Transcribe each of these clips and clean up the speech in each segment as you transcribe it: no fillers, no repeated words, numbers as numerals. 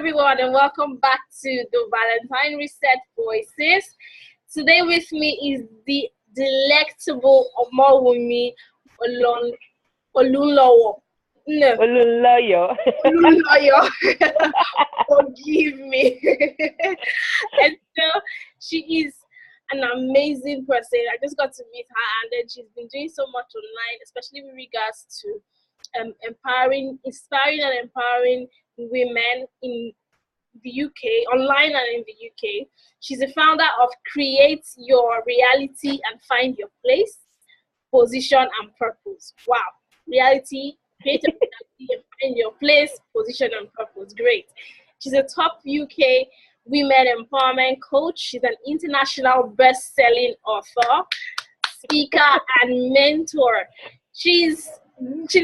everyone, and welcome back to the Valentine Reset Voices. Today with me is the delectable Omowunmi Olunloyo. No, Olunloyo. Olunloyo. Forgive me. And so she is an amazing person. I just got to meet her, and then she's been doing so much online, especially with regards to inspiring and empowering women in the UK, online and in the UK. She's the founder of Create Your Reality and Find Your Place, Position and Purpose. Wow. Reality, create your reality and find your place, position and purpose. Great. She's a top UK women empowerment coach. She's an international best-selling author, speaker, and mentor. She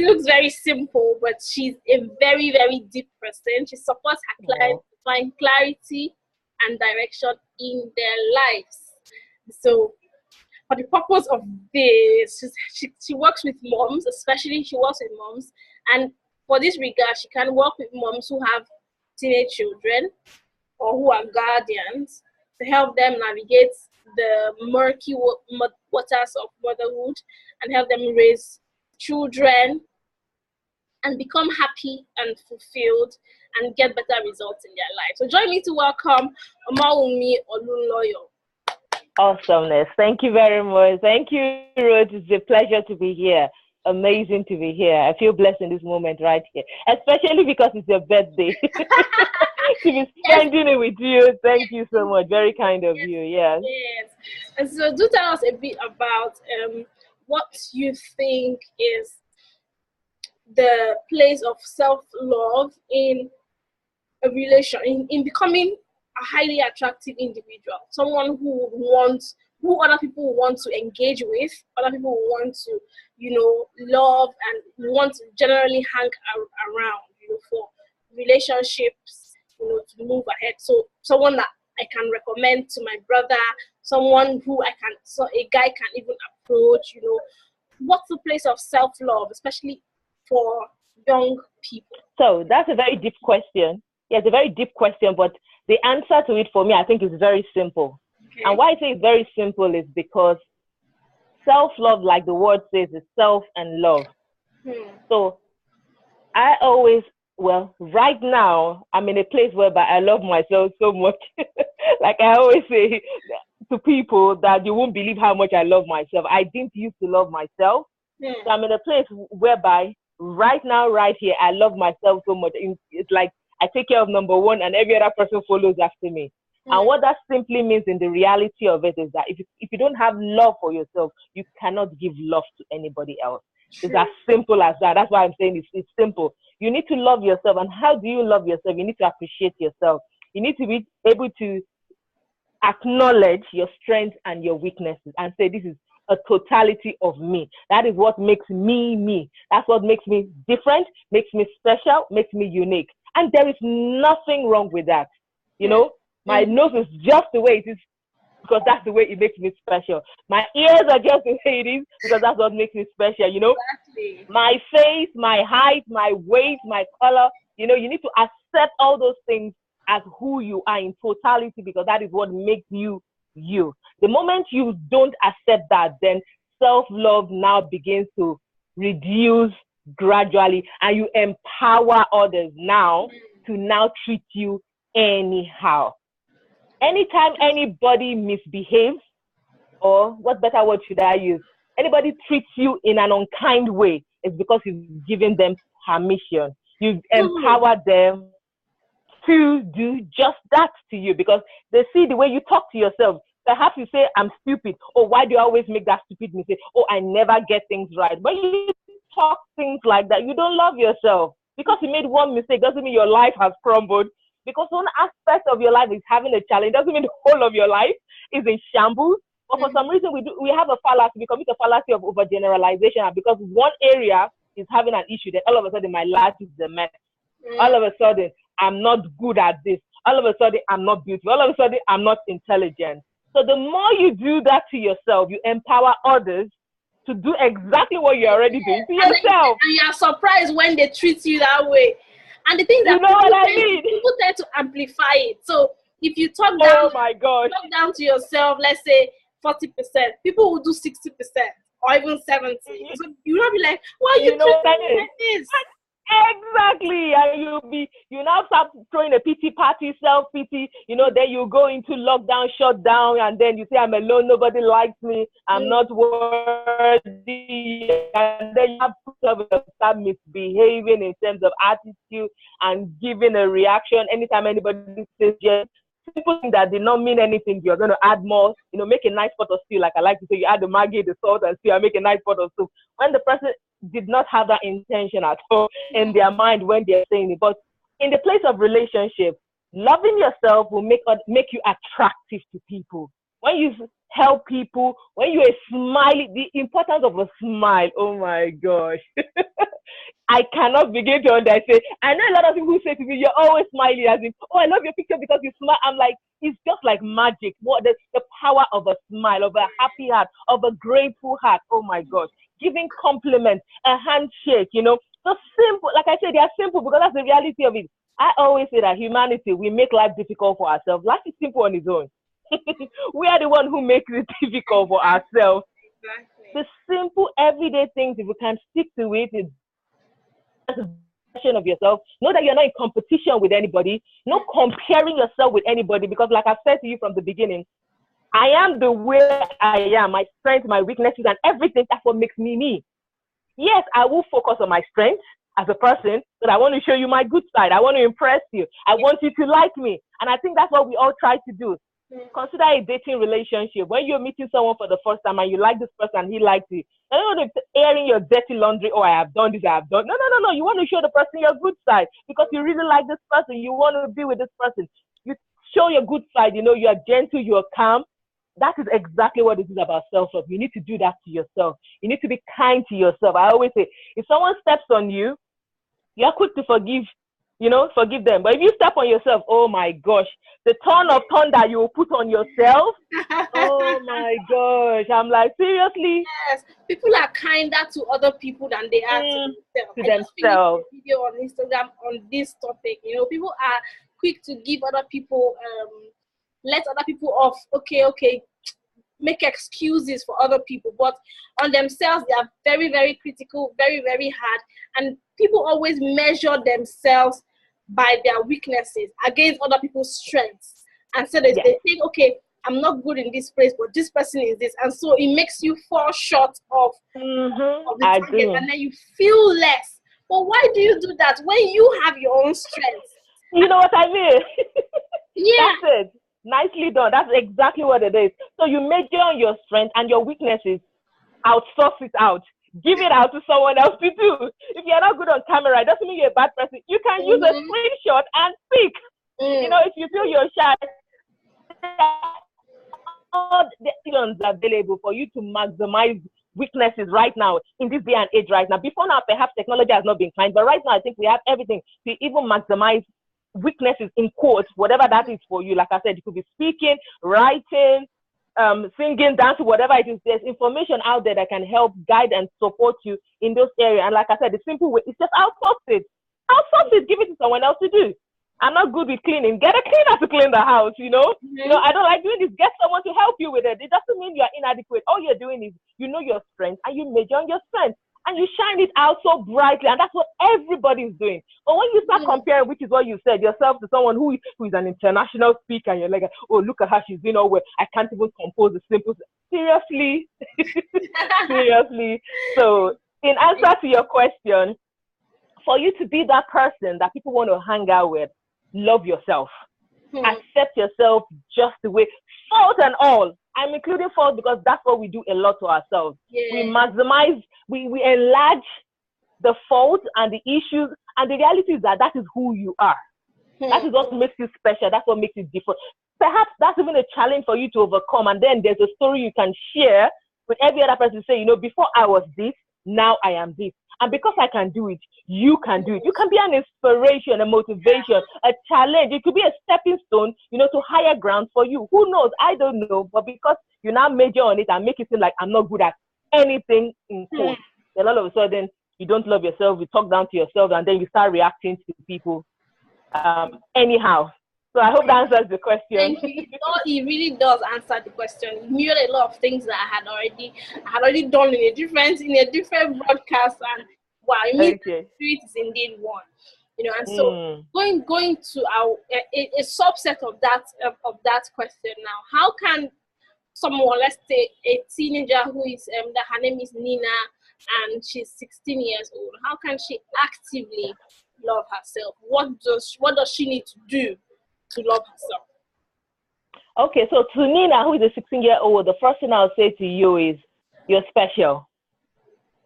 looks very simple, but she's a very, very deep person. She supports her clients to find clarity and direction in their lives. So, for the purpose of this, she works with moms, especially she works with moms. And for this regard, she can work with moms who have teenage children or who are guardians to help them navigate the murky waters of motherhood and help them raise children and become happy and fulfilled and get better results in their life. So join me to welcome Omowunmi Olunloyo. Awesomeness. Thank you very much. Thank you, Ruth. It's a pleasure to be here. Amazing to be here. I feel blessed in this moment right here, especially because it's your birthday. To be spending it with you. Thank you so much. Very kind of you. Yes. Yes. And so do tell us a bit about what you think is the place of self-love in a relation, in becoming a highly attractive individual, someone who other people want to engage with, other people want to, love and want to generally hang around, for relationships, to move ahead. So someone that I can recommend to my brother, someone who a guy can even approach, what's the place of self-love, especially for young people? So that's a very deep question. Yeah, it's a very deep question, but the answer to it for me, I think, is very simple. Okay. And why I say it's very simple is because self-love, like the word says, is self and love. So I always, right now, I'm in a place whereby I love myself so much. Like I always say to people that you won't believe how much I love myself. I didn't used to love myself. So I'm in a place whereby right now, right here, I love myself so much. It's like I take care of number one and every other person follows after me. And what that simply means in the reality of it is that if you don't have love for yourself, you cannot give love to anybody else. It's as simple as that. That's why I'm saying it's simple. You need to love yourself. And how do you love yourself? You need to appreciate yourself. You need to be able to acknowledge your strengths and your weaknesses and say, this is a totality of me. That is what makes me me. That's what makes me different, makes me special, makes me unique. And there is nothing wrong with that. My nose is just the way it is because that's the way it makes me special. My ears are just the way it is because that's what makes me special, Exactly. My face, my height, my weight, my color, you need to accept all those things as who you are in totality because that is what makes you you. The moment you don't accept that, then self-love now begins to reduce gradually and you empower others now to now treat you anyhow. Anytime anybody misbehaves, or what better word should I use? Anybody treats you in an unkind way, it's because you've given them permission. You've empowered them to do just that to you because they see the way you talk to yourself. Perhaps you say, I'm stupid. Oh, why do you always make that stupid mistake? Oh, I never get things right. When you talk things like that, you don't love yourself. Because you made one mistake doesn't mean your life has crumbled. Because one aspect of your life is having a challenge. Doesn't mean the whole of your life is in shambles. But for some reason, we have a fallacy. We commit a fallacy of overgeneralization. And because one area is having an issue, then all of a sudden my life is a mess. All of a sudden, I'm not good at this. All of a sudden, I'm not beautiful. All of a sudden, I'm not intelligent. So the more you do that to yourself, you empower others to do exactly what you're already doing to yourself. And you're surprised when they treat you that way. And the thing You that know what I mean? people tend to amplify it. So if you talk Oh my gosh. to yourself, let's say 40%, people will do 60% or even 70%. So you will be like, why are you treating me like this? Exactly. And you now start throwing a pity party, self-pity, then you go into lockdown, shutdown, and then you say, I'm alone, nobody likes me, I'm not worthy. And then you have to start misbehaving in terms of attitude and giving a reaction anytime anybody says yes. Simple thing that did not mean anything, you're going to add more, make a nice pot of stew. Like I like to say, you add the Maggi, the salt, and stew, and make a nice pot of soup. When the person did not have that intention at all in their mind when they're saying it. But in the place of relationship, loving yourself will make you attractive to people. When you help people, when you're smiling, the importance of a smile, oh my gosh. I cannot begin to understand. I know a lot of people who say to me, you're always smiling, as in, oh, I love your picture because you smile. I'm like, it's just like magic. What the power of a smile, of a happy heart, of a grateful heart. Oh my gosh. Giving compliments, a handshake, so simple. Like I said, they are simple because that's the reality of it. I always say that humanity, we make life difficult for ourselves. Life is simple on its own. We are the one who makes it difficult for ourselves. Exactly. The simple everyday things, if we can stick to it, is of yourself. Know that you're not in competition with anybody, not comparing yourself with anybody, because like I said to you from the beginning, I am the way I am, my strengths, my weaknesses, and everything. That's what makes me me. Yes, I will focus on my strengths as a person, but I want to show you my good side. I want to impress you. I want you to like me. And I think that's what we all try to do. Consider a dating relationship. When you're meeting someone for the first time and you like this person and he likes you, I don't want to airing your dirty laundry. Oh, I have done this, I have done. No. You want to show the person your good side because you really like this person. You want to be with this person. You show your good side. You are gentle, you are calm. That is exactly what it is about self-love. You need to do that to yourself. You need to be kind to yourself. I always say, if someone steps on you, you're quick to forgive them. But if you step on yourself, oh my gosh, the ton of thunder you will put on yourself. Oh my gosh. I'm like, seriously? Yes. People are kinder to other people than they are to themselves. I just finished a video on Instagram on this topic. People are quick to give other people, let other people off. Okay, make excuses for other people, but on themselves they are very, very critical, very, very hard. And people always measure themselves by their weaknesses against other people's strengths, and so they think, okay, I'm not good in this place, but this person is this, and so it makes you fall short of the target, and then you feel less. But why do you do that when you have your own strengths? You know what I mean? Yeah. That's it. Nicely done. That's exactly what it is. So you measure on your strength and your weaknesses, outsource it out. Give it out to someone else to do. If you're not good on camera, it doesn't mean you're a bad person. You can use a screenshot and speak. If you feel you're shy, all the options available for you to maximize weaknesses right now in this day and age right now. Before now, perhaps technology has not been kind, but right now I think we have everything to even maximize weaknesses in quotes, whatever that is for you. Like I said, you could be speaking, writing, singing, dancing, whatever it is. There's information out there that can help guide and support you in those areas. And like I said, the simple way is just outsource it. Outsource it, give it to someone else to do. I'm not good with cleaning. Get a cleaner to clean the house, I don't like doing this. Get someone to help you with it. It doesn't mean you're inadequate. All you're doing is you know your strengths and you measure on your strengths. And you shine it out so brightly, and that's what everybody's doing. But when you start comparing, which is what you said, yourself to someone who is an international speaker, and you're like, oh, look at her, she's doing all well. I can't even compose a simple. Seriously, seriously. So, in answer to your question, for you to be that person that people want to hang out with, love yourself. Accept yourself just the way, fault and all. I'm including fault because that's what we do a lot to ourselves. We maximize, we enlarge the fault and the issues, and the reality is that is who you are. That is what makes you special. That's what makes you different. Perhaps that's even a challenge for you to overcome, and then there's a story you can share with every other person. Say, before I was this, now I am this. And because I can do it, you can do it. You can be an inspiration, a motivation, a challenge. It could be a stepping stone, to higher ground for you. Who knows? I don't know. But because you now major on it and make it seem like I'm not good at anything in quotes, then all of a sudden you don't love yourself, you talk down to yourself, and then you start reacting to people anyhow. So I hope that answers the question. Thank you. It really does answer the question. It mirrored a lot of things that I had already done in a different broadcast, and wow, it means spirit is indeed one. And so going to our a subset of that question now. How can someone, let's say a teenager who is her name is Nina and she's 16 years old, how can she actively love herself? What does she need to do to love herself? Okay, so to Nina, who is a 16-year-old, the first thing I'll say to you is you're special.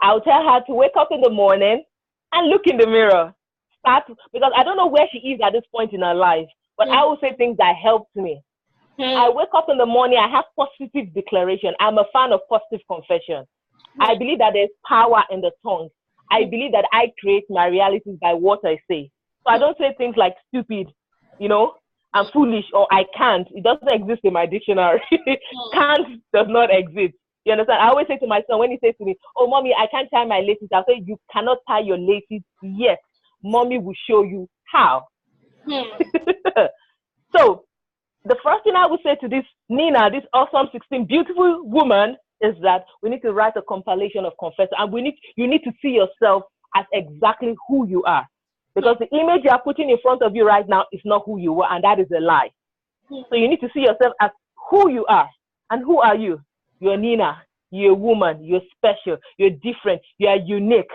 I'll tell her to wake up in the morning and look in the mirror. Because I don't know where she is at this point in her life, but I will say things that helped me. I wake up in the morning, I have positive declaration. I'm a fan of positive confession. I believe that there's power in the tongue. I believe that I create my realities by what I say. So I don't say things like stupid, I'm foolish, or I can't. It doesn't exist in my dictionary. Can't does not exist. You understand? I always say to my son, when he says to me, oh, mommy, I can't tie my laces, I'll say, you cannot tie your laces yet. Mommy will show you how. So the first thing I would say to this Nina, this awesome 16 beautiful woman, is that we need to write a compilation of confession, and you need to see yourself as exactly who you are, because the image you are putting in front of you right now is not who you are, and that is a lie. So you need to see yourself as who you are. And who are you? You're Nina. You're a woman. You're special. You're different. You're unique.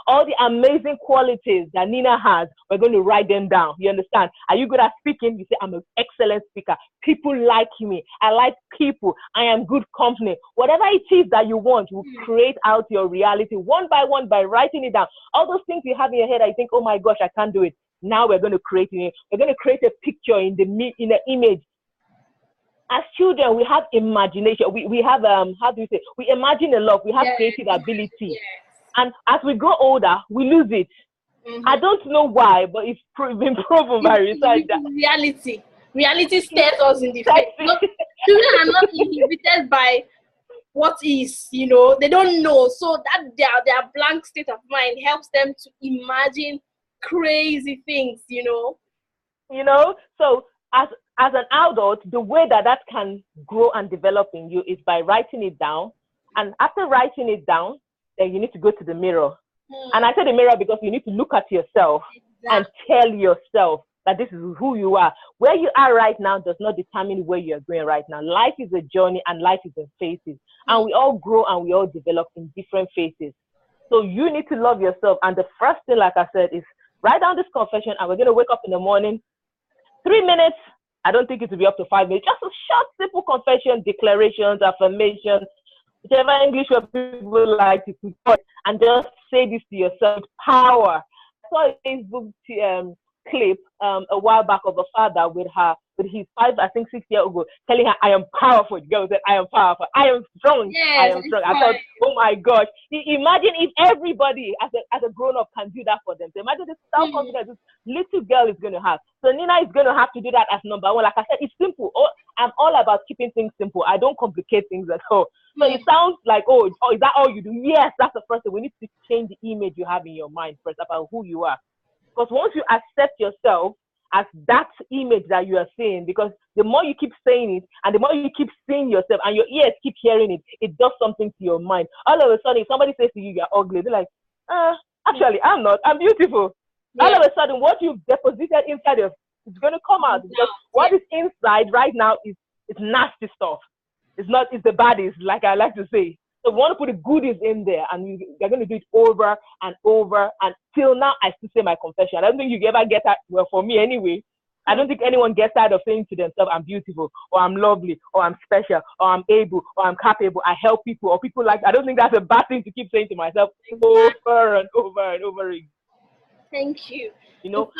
All the amazing qualities that Nina has, we're going to write them down. You understand? Are you good at speaking? You say, I'm an excellent speaker. People like me. I like people. I am good company. Whatever it is that you want, you create out your reality one by one by writing it down. All those things you have in your head, I think, oh my gosh, I can't do it. Now we're going to create it. We're going to create a picture in the image. As children, we have imagination. We have, we imagine a lot. We have creative ability. Yes. And as we grow older, we lose it. I don't know why, but it's been proven by research that reality stares us in the face. Children are not inhibited by what is, they don't know. So that their blank state of mind helps them to imagine crazy things, So as an adult, the way that can grow and develop in you is by writing it down. And after writing it down, then you need to go to the mirror. And I say the mirror because you need to look at yourself and tell yourself that this is who you are. Where you are right now does not determine where you're going right now. Life is a journey and life is in phases. And we all grow and we all develop in different phases. So you need to love yourself. And the first thing, like I said, is write down this confession, and we're going to wake up in the morning. 3 minutes. I don't think it will be up to 5 minutes. Just a short, simple confession, declarations, affirmations, whichever English word people like to put, and just say this to yourself. Power. I saw a Facebook clip a while back of a father with his 6-year-old girl, telling her, I am powerful. The girl said, I am powerful. I am strong. Yes, I am strong. I thought, oh my gosh. Imagine if everybody as a grown-up can do that for them. So imagine the self-confidence this little girl is going to have. So Nina is going to have to do that as number one. Like I said, it's simple. I'm all about keeping things simple. I don't complicate things at all. So it sounds like, oh, is that all you do? Yes, that's the first thing. We need to change the image you have in your mind first about who you are. Because once you accept yourself as that image that you are seeing, because the more you keep saying it and the more you keep seeing yourself and your ears keep hearing it, it does something to your mind. All of a sudden, if somebody says to you, you're ugly, they're like, actually, I'm not. I'm beautiful. Yeah. All of a sudden, what you've deposited inside of it's going to come out. Because what is inside right now is nasty stuff. It's the baddies, like I like to say. So we want to put the goodies in there, and you're going to do it over and over until now. I still say my confession. I don't think you ever get that. Well, for me anyway, I don't think anyone gets tired of saying to themselves, I'm beautiful, or I'm lovely, or I'm special, or I'm able, or I'm capable, I help people, or people like, I don't think that's a bad thing to keep saying to myself over and over and over again. Thank you.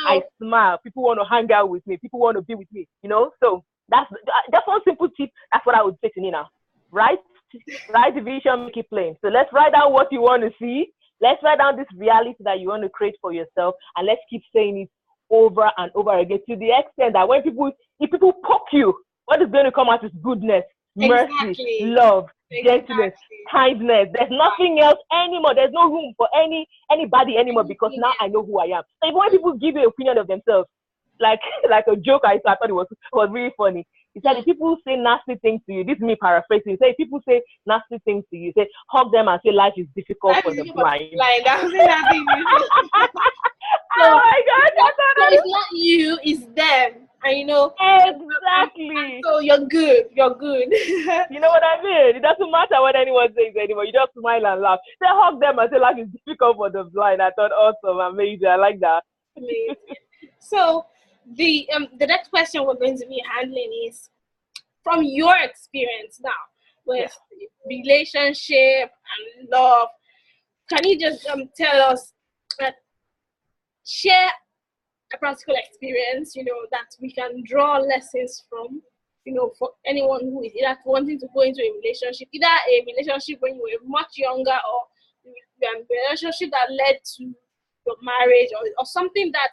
I smile. People want to hang out with me. People want to be with me, So that's one simple tip. That's what I would say to Nina. Write the vision, make it plain. So let's write down what you want to see. Let's write down this reality that you want to create for yourself, and let's keep saying it over and over again to the extent that if people poke you, what is going to come out is goodness. mercy, Exactly. love, gentleness, Exactly. kindness. There's nothing else anymore. There's no room for anybody anymore because now I know who I am. So even when people give you an opinion of themselves, like like a joke I thought it was really funny. He said, if people say nasty things to you, this is me paraphrasing. He said, if people say nasty things to you, say hug them and say life is difficult for the blind. I was saying that thing. Oh my God! So it's not you, it's them. And you know, exactly. So you're good. You're good. You know what I mean? It doesn't matter what anyone says anymore. You just smile and laugh. They hug them and say life is difficult for the blind. I thought awesome, amazing. I like that. Amazing. So the next question we're going to be handling is from your experience now with relationship and love. Can you just tell us, share a practical experience, you know, that we can draw lessons from, you know, for anyone who is either wanting to go into a relationship, either a relationship when you were much younger or a relationship that led to your marriage or something that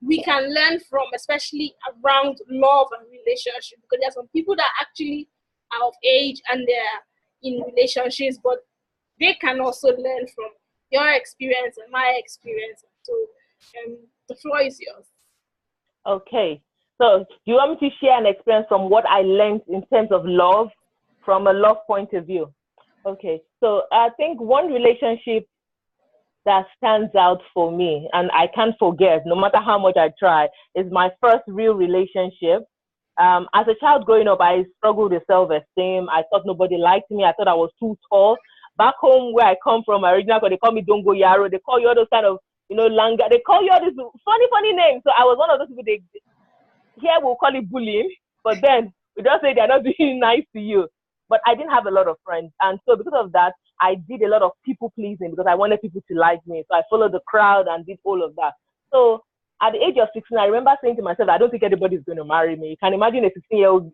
we can learn from, especially around love and relationship, because there are some people that actually are of age and they're in relationships, but they can also learn from your experience and my experience. So the floor is yours. Okay. So do you want me to share an experience from what I learned in terms of love, from a love point of view? Okay. So I think one relationship that stands out for me, and I can't forget, no matter how much I try, is my first real relationship. As a child growing up, I struggled with self-esteem. I thought nobody liked me. I thought I was too tall. Back home where I come from, originally, they call me Dongo Yaro. They call you all those kind of, you know, Langa. They call you all these funny names. So I was one of those people, here we'll call it bullying, but then we don't say they're not being nice to you. But I didn't have a lot of friends. And so because of that, I did a lot of people pleasing because I wanted people to like me. So I followed the crowd and did all of that. So at the age of 16, I remember saying to myself, I don't think anybody's going to marry me. You can imagine a 16-year-old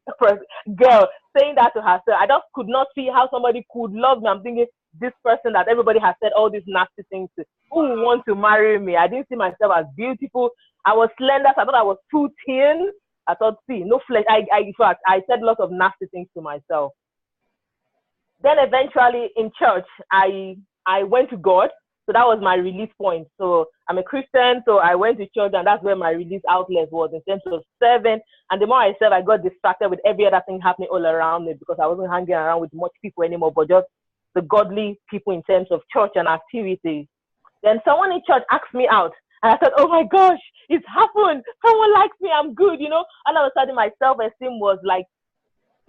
girl saying that to herself. I just could not see how somebody could love me. I'm thinking, this person that everybody has said all these nasty things to, who would want to marry me? I didn't see myself as beautiful. I was slender. So I thought I was too thin. I thought, see, no flesh. In fact, I said lots of nasty things to myself. Then eventually in church, I went to God. So that was my release point. So I'm a Christian, so I went to church, and that's where my release outlet was in terms of serving. And the more I served, I got distracted with every other thing happening all around me because I wasn't hanging around with much people anymore, but just the godly people in terms of church and activities. Then someone in church asked me out. And I thought, oh my gosh, it's happened. Someone likes me. I'm good, you know. All of a sudden, my self-esteem was like,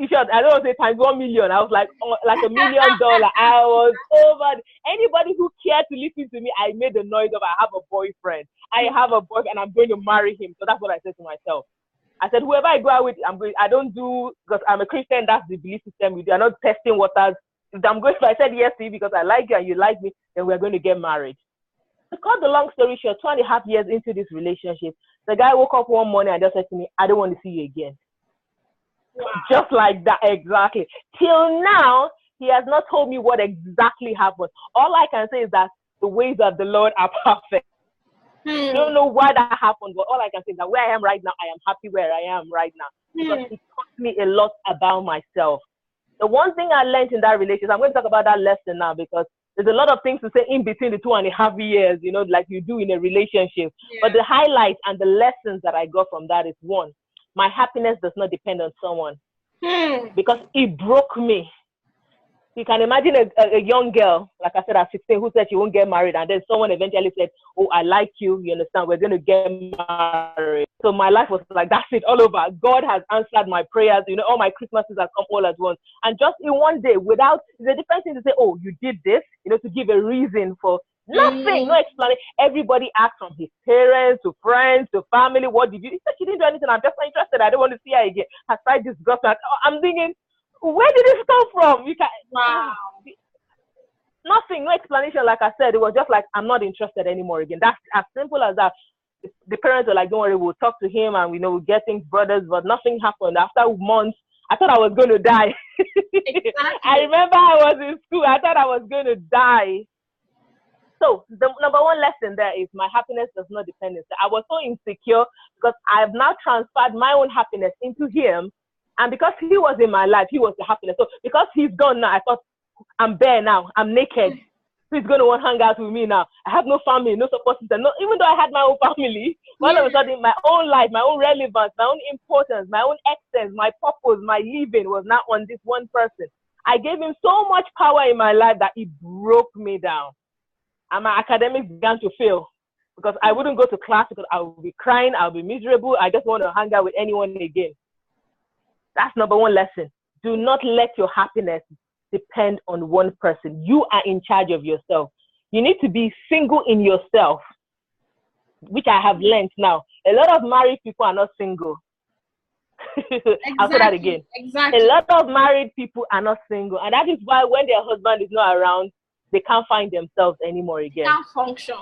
I don't want to say times 1 million. I was like $1 million. I was over. Anybody who cared to listen to me, I made the noise of, I have a boyfriend. I have a boyfriend, and I'm going to marry him. So that's what I said to myself. I said, whoever I go out with, I don't do, because I'm a Christian, that's the belief system. We are not testing waters. If I said yes to you because I like you and you like me, then we're going to get married. To cut the long story short, 2.5 years into this relationship, the guy woke up one morning and just said to me, I don't want to see you again. Wow. Just like that, exactly. Till now, he has not told me what exactly happened. All I can say is that the ways of the Lord are perfect. I don't know why that happened, but all I can say is that where I am right now, I am happy where I am right now. Because he taught me a lot about myself. The one thing I learned in that relationship, I'm going to talk about that lesson now because there's a lot of things to say in between the 2.5 years, you know, like you do in a relationship. Yeah. But the highlights and the lessons that I got from that is, one, my happiness does not depend on someone because it broke me. You can imagine a young girl, like I said, at 16, who said she won't get married. And then someone eventually said, oh, I like you. You understand? We're going to get married. So my life was like, that's it, all over. God has answered my prayers. You know, all my Christmases have come all at once. And just in one day, without, it's a different thing to say, oh, you did this, you know, to give a reason for nothing, no explanation. Everybody asked, from his parents to friends to family, what did you do? He said, she didn't do anything. I'm just not interested. I don't want to see her again. Has tried this girlfriend. I'm thinking, where did this come from? You can, wow. Nothing, no explanation. Like I said, it was just like, I'm not interested anymore again. That's as simple as that. The parents were like, don't worry, we'll talk to him and we'll get things brothers, but nothing happened. After months, I thought I was going to die. Exactly. I remember I was in school. I thought I was going to die. So the number one lesson there is my happiness does not depend on. I was so insecure because I have now transferred my own happiness into him. And because he was in my life, he was the happiness. So because he's gone now, I thought, I'm bare now. I'm naked. Who's going to want to hang out with me now? I have no family, no support system. No, even though I had my own family, all of a sudden, my own life, my own relevance, my own importance, my own essence, my purpose, my living was not on this one person. I gave him so much power in my life that it broke me down. And my academics began to fail because I wouldn't go to class because I would be crying, I would be miserable. I just want to hang out with anyone again. That's number one lesson. Do not let your happiness depend on one person. You are in charge of yourself. You need to be single in yourself, which I have learned now. A lot of married people are not single. Exactly, I'll say that again. Exactly. A lot of married people are not single. And that is why when their husband is not around, they can't find themselves anymore again. They can't function.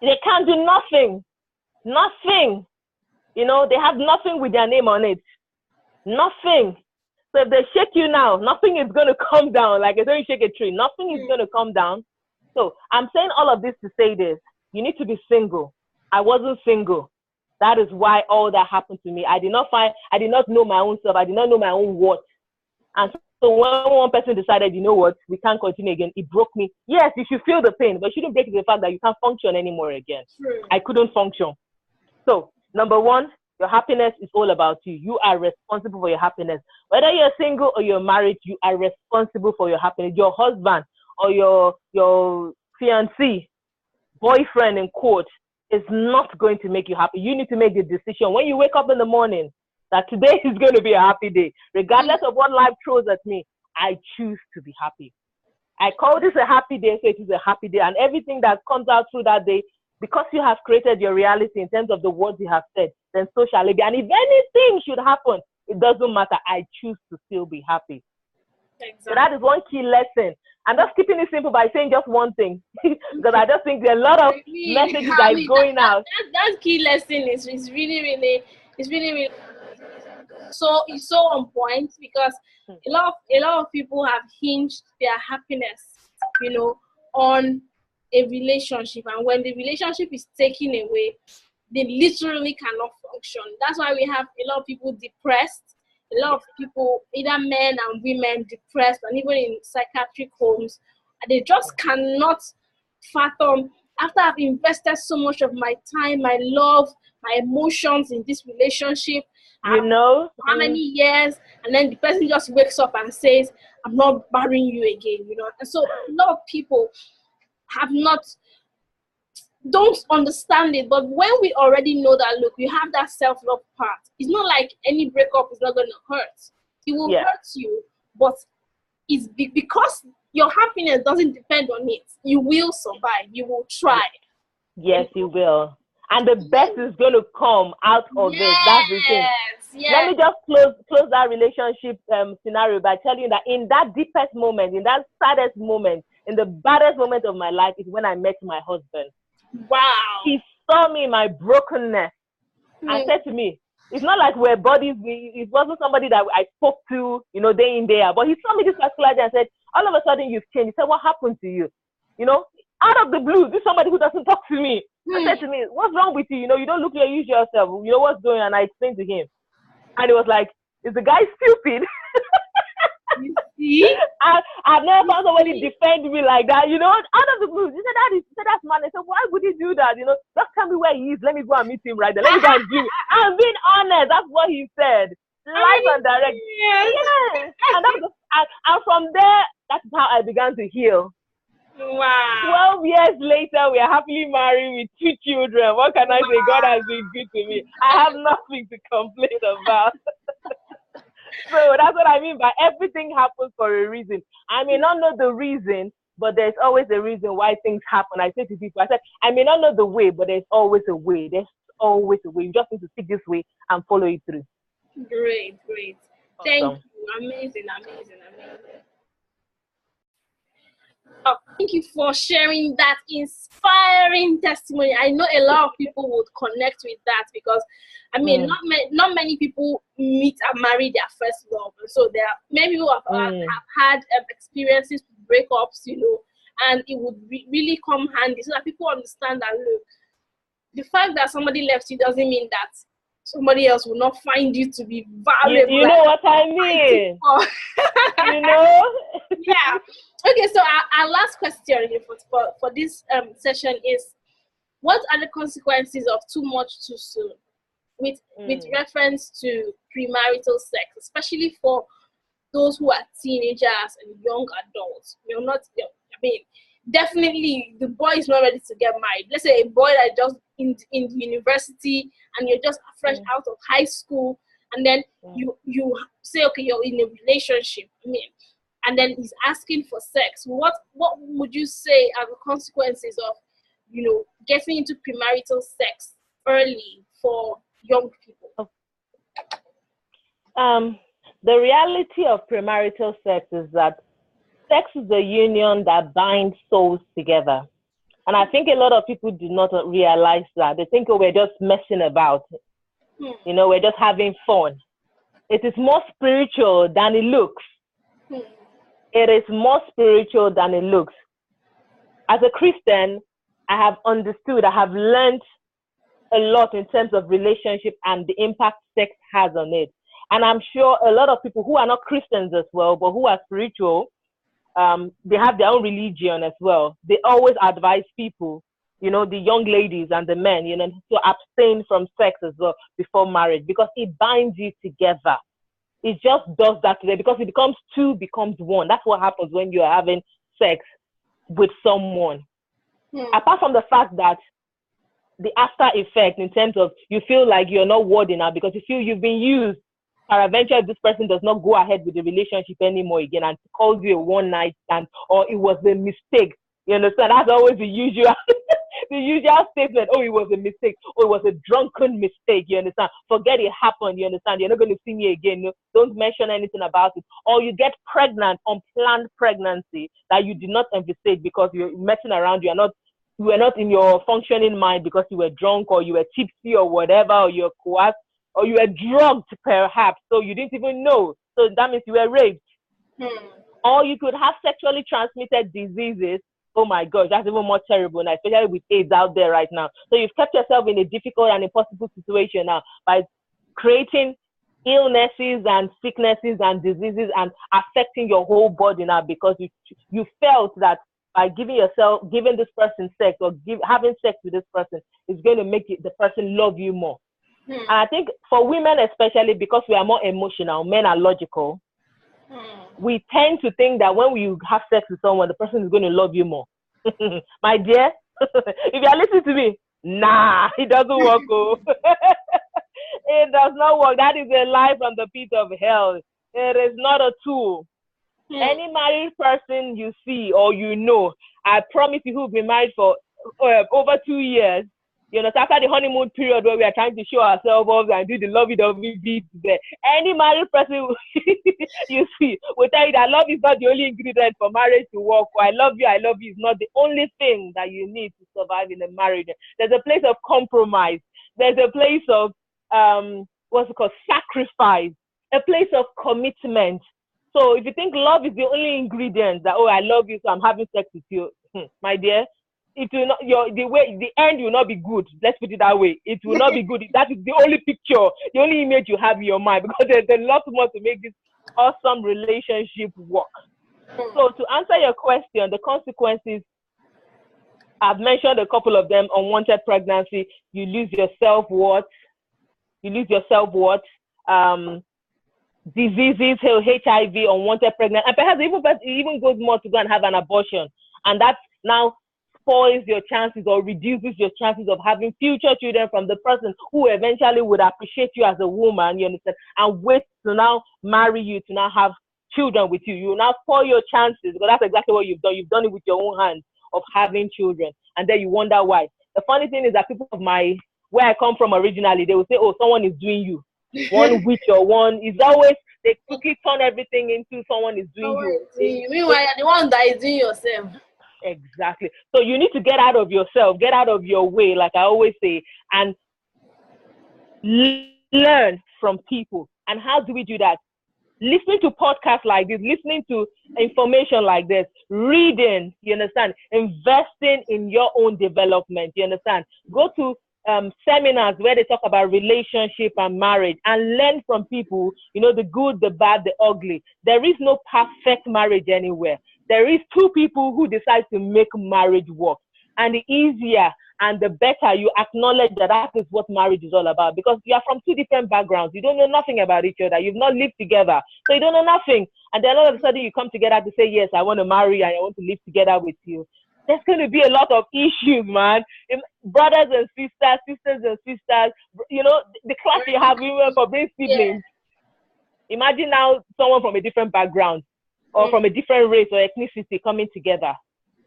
They can't do nothing. Nothing. You know, they have nothing with their name on it. Nothing. So if they shake you now, nothing is going to come down. Like if they shake a tree, nothing is going to come down. So I'm saying all of this to say this. You need to be single. I wasn't single. That is why all that happened to me. I did not know my own self. I did not know my own worth. And so when one person decided, you know what, we can't continue again, it broke me. Yes, you should feel the pain, but you shouldn't break the fact that you can't function anymore again. True. I couldn't function. So number one, your happiness is all about you. You are responsible for your happiness. Whether you're single or you're married, you are responsible for your happiness. Your husband or your fiancé, boyfriend in quote, is not going to make you happy. You need to make the decision when you wake up in the morning that today is going to be a happy day. Regardless of what life throws at me, I choose to be happy. I call this a happy day, so it is a happy day. And everything that comes out through that day, because you have created your reality in terms of the words you have said, then so shall it be. And if anything should happen, it doesn't matter. I choose to still be happy. Exactly. So that is one key lesson. I'm just keeping it simple by saying just one thing. Because I just think there are a lot of messages that is going out. That key lesson is really so it's so on point, because a lot of people have hinged their happiness, you know, on a relationship, and when the relationship is taken away, they literally cannot function. That's why we have a lot of people depressed, a lot of people, either men and women, depressed, and even in psychiatric homes, and they just cannot fathom, after I've invested so much of my time, my love, my emotions in this relationship, you know, how many years, and then the person just wakes up and says, I'm not marrying you again, you know. And so a lot of people don't understand it. But when we already know that, look, we have that self-love part, it's not like any breakup is not going to hurt. It will hurt you, but it's because your happiness doesn't depend on it. You will survive. You will try. Yes, you will. And the best is going to come out of it. That's the thing. Yes. Let me just close that relationship scenario by telling you that in that deepest moment, in that saddest moment, in the baddest moment of my life is when I met my husband. Wow. He saw me in my brokenness and said to me, it's not like we're buddies. It wasn't somebody that I spoke to, you know, day in, day out. But he saw me this particular day and said, all of a sudden you've changed. He said, what happened to you? You know, out of the blue, this is somebody who doesn't talk to me. He said to me, what's wrong with you? You know, you don't look like you yourself. You know what's going on? And I explained to him. And he was like, is the guy stupid? You see? I've never found somebody defend me like that, you know, out of the blue. He said, that's man. I said, why would he do that? You know, just tell me where he is. Let me go and meet him right there. Let me go and do it. I'm being honest. That's what he said. Live and direct. Yes. And from there, that's how I began to heal. Wow. 12 years later, we are happily married with 2 children. What can I say? God has been good to me. I have nothing to complain about. So that's what I mean by everything happens for a reason. I may not know the reason, but there's always a reason why things happen. I say to people, I said, I may not know the way, but there's always a way. There's always a way. You just need to stick this way and follow it through. Great. Awesome. Thank you. Amazing. Oh, thank you for sharing that inspiring testimony. I know a lot of people would connect with that, because I mean, not many people meet and marry their first love. And so there are many people have had experiences with breakups, you know, and it would really come handy so that people understand that, look, the fact that somebody left you doesn't mean that somebody else will not find you to be valuable. You know what I mean? You know? Yeah. Okay, so our last question here for this session is, what are the consequences of too much too soon with reference to premarital sex, especially for those who are teenagers and young adults? You're not, I mean, definitely the boy is not ready to get married. Let's say a boy that just in university and you're just fresh out of high school, and then you say, okay, you're in a relationship, I mean, and then he's asking for sex. What would you say are the consequences of, getting into premarital sex early for young people? The reality of premarital sex is that sex is a union that binds souls together. And I think a lot of people do not realize that. They think, oh, we're just messing about. We're just having fun. It is more spiritual than it looks. It is more spiritual than it looks. As a Christian, I have understood, I have learned a lot in terms of relationship and the impact sex has on it. And I'm sure a lot of people who are not Christians as well, but who are spiritual, they have their own religion as well. They always advise people, the young ladies and the men, to abstain from sex as well before marriage, because it binds you together. It just does that today, because it becomes two, becomes one. That's what happens when you're having sex with someone. Apart from the fact that the after effect in terms of you feel like you're not worthy now because you feel you've been used. Peradventure, if this person does not go ahead with the relationship anymore again and calls you a one night stand, or it was a mistake, you understand? That's always the usual statement. Oh, it was a mistake. Oh, it was a drunken mistake. You understand? Forget it happened. You understand? You're not going to see me again. No, don't mention anything about it. Or you get pregnant, unplanned pregnancy that you did not envisage because you're messing around. You were not in your functioning mind because you were drunk or you were tipsy or whatever, or you're coerced, or you were drugged perhaps, so you didn't even know. So that means you were raped. Or you could have sexually transmitted diseases. Oh my gosh, that's even more terrible now, especially with AIDS out there right now. So you've kept yourself in a difficult and impossible situation now by creating illnesses and sicknesses and diseases and affecting your whole body now because you felt that by giving this person sex or having sex with this person is going to make the person love you more. And I think for women especially, because we are more emotional, men are logical, we tend to think that when we have sex with someone, the person is going to love you more. My dear, if you are listening to me, nah, it doesn't work. It does not work. That is a lie from the pit of hell. It is not a tool. Any married person you see or I promise you, who've been married for over 2 years, after the honeymoon period where we are trying to show ourselves off and do the lovey-dovey there, any married person you see will tell you that love is not the only ingredient for marriage to work. I love you is not the only thing that you need to survive in a marriage. There's a place of compromise. There's a place of sacrifice, a place of commitment. So if you think love is the only ingredient that, I love you, so I'm having sex with you, my dear, it will not, the end will not be good. Let's put it that way. It will not be good. That is the only picture, the only image you have in your mind, because there's a lot more to make this awesome relationship work. So to answer your question, the consequences, I've mentioned a couple of them. Unwanted pregnancy, you lose your self-worth. Diseases, HIV, unwanted pregnancy, and perhaps even goes more to go and have an abortion. And that now spoils your chances or reduces your chances of having future children from the person who eventually would appreciate you as a woman, you understand, and wait to now marry you, to now have children with you. You will now spoil your chances, because that's exactly what you've done. You've done it with your own hands of having children, and then you wonder why. The funny thing is that people of where I come from originally, they will say, oh, someone is doing you. One witch or one is always, they quickly turn everything into someone is doing you. Meanwhile, you're the one that is doing yourself. Exactly. So you need to get out of yourself, get out of your way, like I always say, and learn from people. And how do we do that? Listening to podcasts like this, listening to information like this, reading, you understand, investing in your own development, you understand. Go to seminars where they talk about relationship and marriage and learn from people, you know, the good, the bad, the ugly. There is no perfect marriage anywhere. There is two people who decide to make marriage work. And the easier and the better you acknowledge that that is what marriage is all about, because you are from two different backgrounds. You don't know nothing about each other. You've not lived together. So you don't know nothing. And then all of a sudden you come together to say, yes, I want to marry and I want to live together with you. There's going to be a lot of issues, man. Brothers and sisters, sisters and sisters, you know, the class you have even for being siblings. Yeah. Imagine now someone from a different background or from a different race or ethnicity coming together.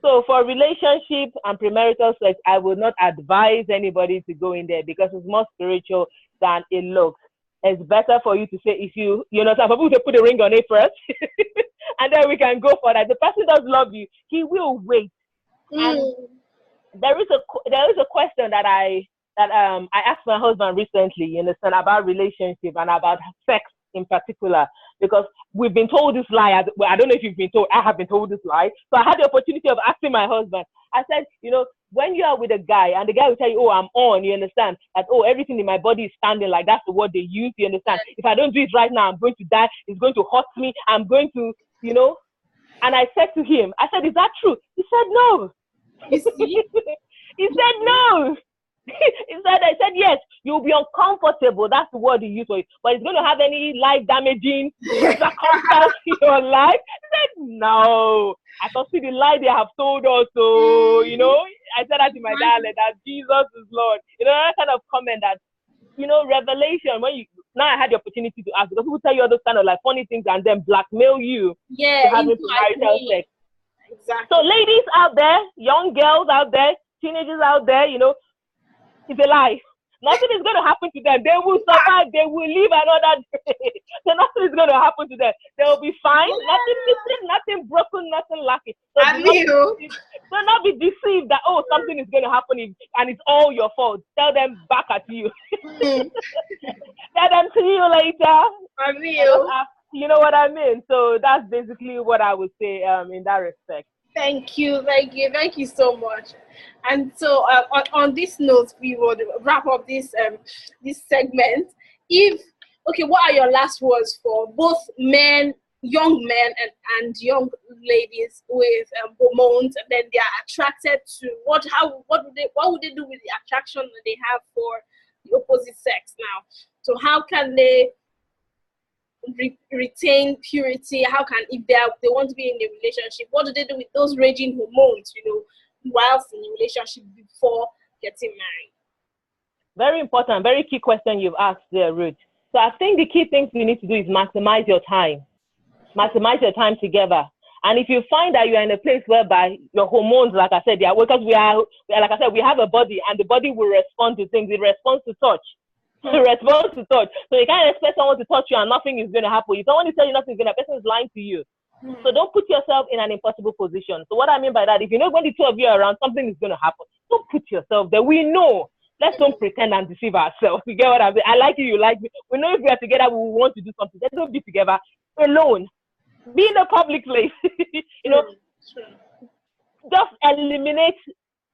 So for relationship and premarital sex, I would not advise anybody to go in there because it's more spiritual than it looks. It's better for you to say, if you know, some people to put a ring on it first, and then we can go for that. The person does love you, he will wait. And there is a question that I asked my husband recently, you understand, about relationship and about sex in particular, because we've been told this lie. Well, I don't know if you've been told. I have been told this lie. So I had the opportunity of asking my husband. I said, you know, when you are with a guy and the guy will tell you, oh, I'm on, you understand, that, oh, everything in my body is standing, like that's the word they use, you understand. If I don't do it right now, I'm going to die. It's going to hurt me. I'm going to, you know. And I said to him, I said, is that true? He said, no. You see? He said, no. I said, yes, you'll be uncomfortable. That's the word he used for it. But it's going to have any life-damaging circumstance in your life? He said, no. I can see the lie they have told us. So, you know, I said that to my darling, that Jesus is Lord. You know, that kind of comment that, you know, revelation, now I had the opportunity to ask, because people tell you all those kind of like funny things and then blackmail you to having premarital sex. Exactly. So ladies out there, young girls out there, teenagers out there, you know, it's a lie. Nothing is going to happen to them. They will survive. They will live another day. So nothing is going to happen to them. They will be fine. Nothing missing, nothing broken, nothing lacking. So do not be deceived that, oh, something is going to happen and it's all your fault. Tell them back at you. Tell them see you later. You know what I mean? So that's basically what I would say in that respect. Thank you so much. And so on this note, we would wrap up this segment. What are your last words for both men, young men and young ladies with hormones, and then they are attracted to what would they do with the attraction that they have for the opposite sex now? So how can they retain purity? How can, if they want to be in a relationship, what do they do with those raging hormones, you know, whilst in a relationship before getting married? Very important, very key question you've asked there, Ruth. So I think the key things we need to do is maximize your time together. And if you find that you are in a place whereby your hormones, like I said, because we have a body, and the body will respond to things. It responds to touch. So you can't expect someone to touch you and nothing is going to happen. If someone is telling you nothing is going to happen, the person is lying to you. So don't put yourself in an impossible position. So what I mean by that, if you know when the two of you are around, something is going to happen. Don't put yourself there. We know. Let's don't pretend and deceive ourselves. You get what I'm saying? I like you, you like me. We know if we are together, we want to do something. Let's don't be together alone. Be in a public place. You know, just eliminate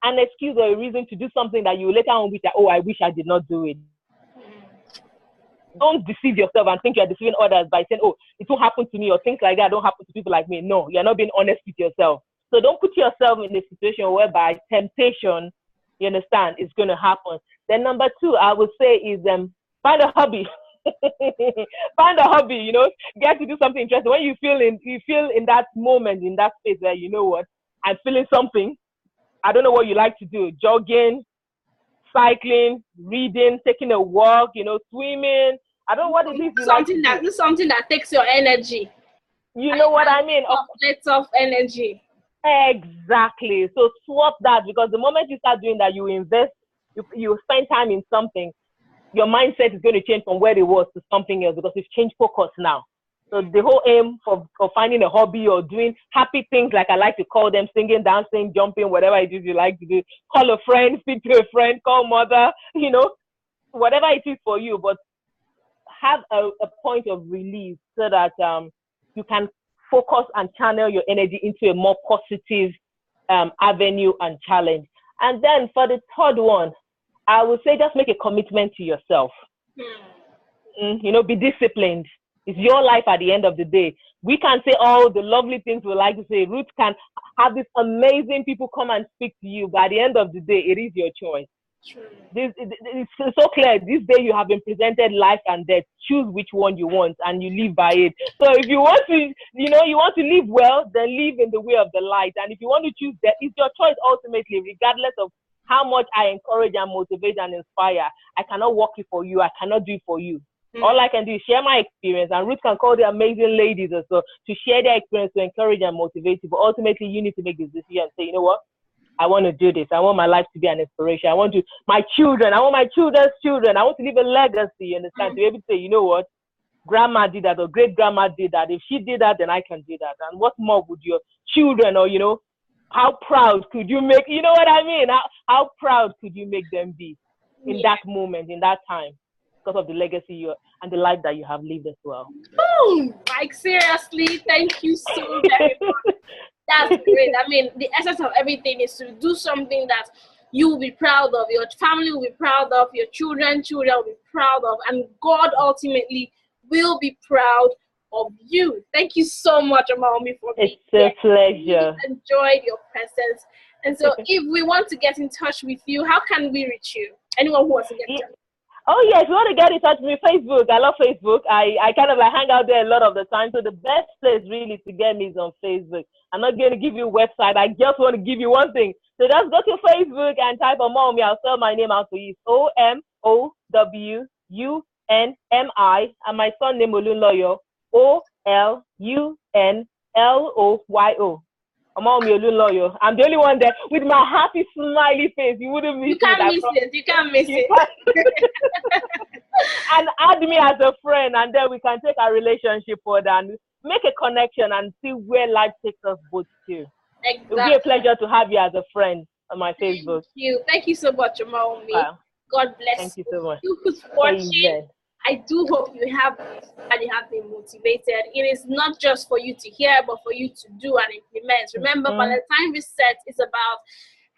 an excuse or a reason to do something that you later on wish that, oh, I wish I did not do it. Don't deceive yourself and think you're deceiving others by saying, oh, it won't happen to me, or things like that don't happen to people like me. No, you're not being honest with yourself. So don't put yourself in a situation whereby temptation, you understand, is going to happen. Then number two, I would say is find a hobby. Find a hobby, you know, get to do something interesting. When you feel in that moment, in that space where, you know what, I'm feeling something. I don't know what you like to do. Jogging, cycling, reading, taking a walk, you know, swimming. I don't know what it is you like to do. Do something that takes your energy. You know what I mean? Lets off energy. Exactly. So swap that, because the moment you start doing that, you invest, you spend time in something, your mindset is going to change from where it was to something else, because you've changed focus now. So the whole aim for finding a hobby or doing happy things, like I like to call them, singing, dancing, jumping, whatever it is you like to do, call a friend, speak to a friend, call mother, you know, whatever it is for you, but have a point of release so that you can focus and channel your energy into a more positive avenue and challenge. And then for the third one, I would say just make a commitment to yourself. You know, be disciplined. It's your life at the end of the day. We can say all the lovely things we like to say. Ruth can have these amazing people come and speak to you, but at the end of the day, it is your choice. It's so clear. This day you have been presented life and death. Choose which one you want and you live by it. So if you want to, you know, you want to live well, then live in the way of the light. And if you want to choose that, it's your choice ultimately, regardless of how much I encourage and motivate and inspire. I cannot work it for you. I cannot do it for you. All I can do is share my experience, and Ruth can call the amazing ladies also to share their experience to encourage and motivate you. But ultimately, you need to make this decision and say, you know what? I want to do this. I want my life to be an inspiration. I want my children. I want my children's children. I want to leave a legacy, you understand? To be able to say, you know what? Grandma did that, or great grandma did that. If she did that, then I can do that. And what more would your children, or, you know, how proud could you make, you know what I mean? How proud could you make them be in that moment, in that time, because of the legacy and the life that you have lived as well? Boom! Like, seriously, thank you so very much. That's great. I mean, the essence of everything is to do something that you will be proud of, your family will be proud of, your children will be proud of, and God ultimately will be proud of you. Thank you so much, Omowunmi, for being here. It's a pleasure. I enjoyed your presence. And so if we want to get in touch with you, how can we reach you? Anyone who wants to get in touch? Oh, yes, if you want to get in touch with me, Facebook. I love Facebook. I kind of like hang out there a lot of the time. So the best place really to get me is on Facebook. I'm not going to give you a website. I just want to give you one thing. So just go to Facebook and type Omowunmi. I'll spell my name out for you. Omowunmi, and my son name Olunloyo. Olunloyo. Omowunmi Olunloyo. I'm the only one there with my happy smiley face. You wouldn't miss it. You can't miss it. And add me as a friend, and then we can take our relationship further and make a connection and see where life takes us both to. Exactly. It will be a pleasure to have you as a friend on my Facebook. Thank you so much, Omowunmi. Wow. God bless Thank you so much. You who's watching. I do hope you have been motivated. It is not just for you to hear, but for you to do and implement. Remember, Valentine Reset is about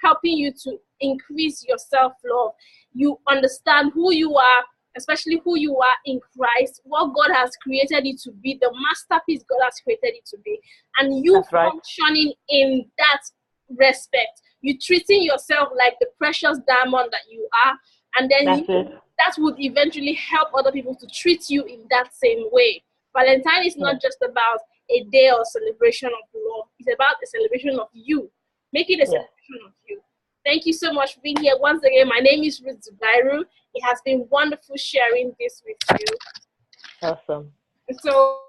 helping you to increase your self-love. You understand who you are, especially who you are in Christ, what God has created you to be, the masterpiece God has created you to be, and you functioning in that respect. You treating yourself like the precious diamond that you are, and then that would eventually help other people to treat you in that same way. Valentine is not just about a day or celebration of love. It's about a celebration of you. Make it a celebration of you. Thank you so much for being here. Once again, my name is Ruth Zubairu. It has been wonderful sharing this with you. Awesome. So